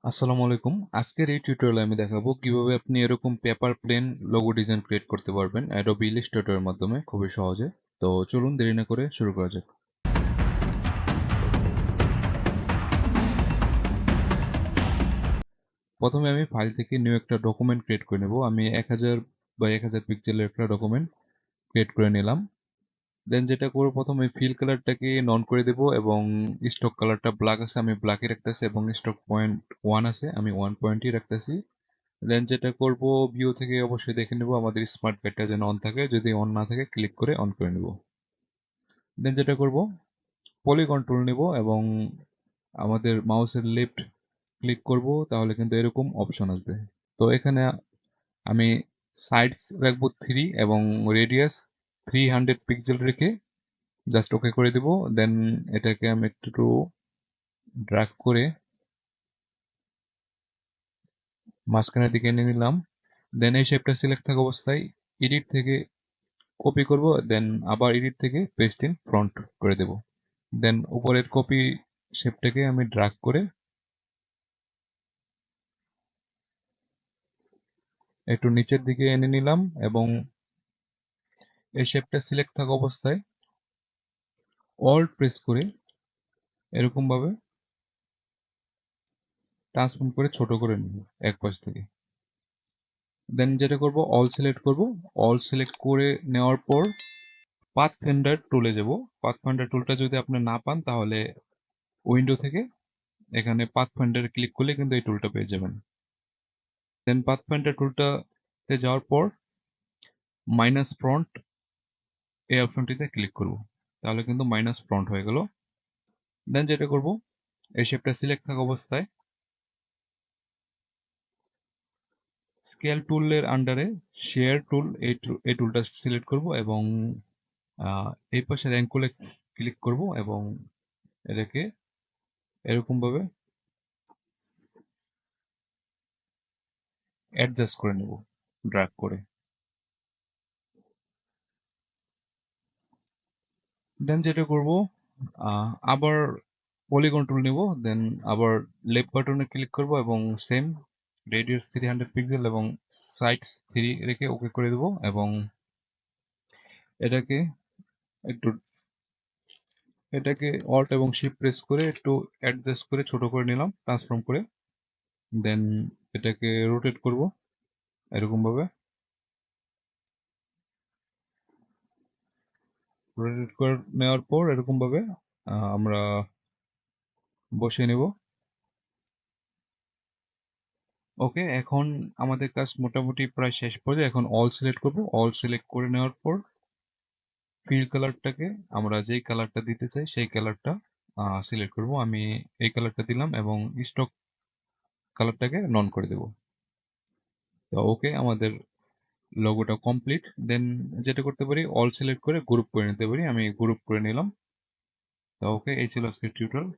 আসসালামু আলাইকুম। আজকের এই টিউটোরিয়ালে আমি দেখাবো কিভাবে আপনি এরকম paper plane logo design create করতে পারবেন অ্যাডোবি ইলাস্ট্রেটরের মাধ্যমে খুবই সহজে। তো চলুন দেরি না করে শুরু করা যাক। প্রথমে আমি ফাইল থেকে নিউ একটা ডকুমেন্ট ক্রিয়েট করে নেব। আমি 1000 বাই 1000 পিক্সেলের একটা ডকুমেন্ট ক্রিয়েট করে নিলাম। দেন যেটা করব, প্রথমে ফিল কালারটাকে নন করে দেব এবং স্টক কালারটা ব্ল্যাক আছে আমি ব্ল্যাকই রাখতেছি এবং স্টক পয়েন্ট 1 আছে আমি 1 পয়েন্টই রাখতেছি। দেন যেটা করব, ভিউ থেকে অবশ্যই দেখে নেব আমাদের স্মার্ট কার্ডটা যেন অন থাকে, যদি অন না থাকে ক্লিক করে অন করে নেব। দেন যেটা করব, পলিগন টুল নেব এবং আমাদের মাউসের লেফট ক্লিক করব, তাহলে কিন্তু এরকম অপশন আসবে। তো এখানে আমি সাইডস রাখবো 3 এবং রেডিয়াস 300 পিক্সেল রেখে জাস্ট ওকে করে দেব। দেন এটাকে আমি একটু ড্র্যাগ করে মাঝখানের দিকে এনে নিলাম। দেন এই শেপটা সিলেক্ট থাকা অবস্থায় এডিট থেকে কপি করব, দেন আবার এডিট থেকে পেস্ট ইন ফ্রন্ট করে দেব। দেন উপরের কপি শেপটাকে আমি ড্র্যাগ করে একটু নিচের দিকে এনে নিলাম এবং এই শেপটা সিলেক্ট থাকা অবস্থায় অল্ট প্রেস করে এরকম ভাবে ট্রান্সফর্ম করে ছোট করে নিব এক পাশ থেকে। দেন যেটা করব, অল সিলেক্ট করব। অল সিলেক্ট করে নেওয়ার পর পাথ ফিন্ডার টুলে যাব। পাথ ফিন্ডার টুলটা যদি আপনি না পান তাহলে উইন্ডো থেকে এখানে পাথ ফাইন্ডারে ক্লিক করলে কিন্তু এই টুলটা পেয়ে যাবেন। দেন পাথ ফাইন্ডার টুলটাতে যাওয়ার পর মাইনাস ফ্রন্ট এই অপশনটিতে ক্লিক করব, তাহলে কিন্তু মাইনাস ফ্রন্ট হয়ে গেল। দেন যেটা করব, এই শেপটা সিলেক্ট থাকা অবস্থায় স্কেল টুলের আন্ডারে শেয়ার টুল এই টুলটা সিলেক্ট করব এবং এই পাশে অ্যাঙ্গুলে ক্লিক করব এবং এটাকে এরকম ভাবে অ্যাডজাস্ট করে নেব ড্র্যাগ করে। দেন যেটা করব, আবার পলিগন টুল নেব। দেন আবার লেফট বাটনে ক্লিক করব এবং সেম রেডিয়াস 300 পিক্সেল এবং সাইডস 3 রেখে ওকে করে দেব এবং এটাকে একটু অল্ট এবং শিফট প্রেস করে একটু অ্যাডজাস্ট করে ছোট করে নিলাম ট্রান্সফর্ম করে। দেন এটাকে রোটেট করব এরকম ভাবে। রোটেট করে নেওয়ার পর এরকম ভাবে আমরা বসিয়ে নেব। ওকে, এখন আমাদের কাজ মোটামুটি প্রায় শেষ পর্যায়ে। এখন অল সিলেক্ট করব। অল সিলেক্ট করে নেওয়ার পর ফিল কালারটাকে আমরা যেই কালারটা দিতে চাই সেই কালারটা সিলেক্ট করব। আমি এই কালারটা দিলাম এবং স্টক কালারটাকে নন করে দেব। তো ওকে, আমাদের লোগোটা কমপ্লিট। দেন যেটা করতে পারি, অল সিলেক্ট করে গ্রুপ করে নিতে পারি। আমি গ্রুপ করে নিলাম। তো ওকে, এই ছিল আজকের টিউটোরিয়াল।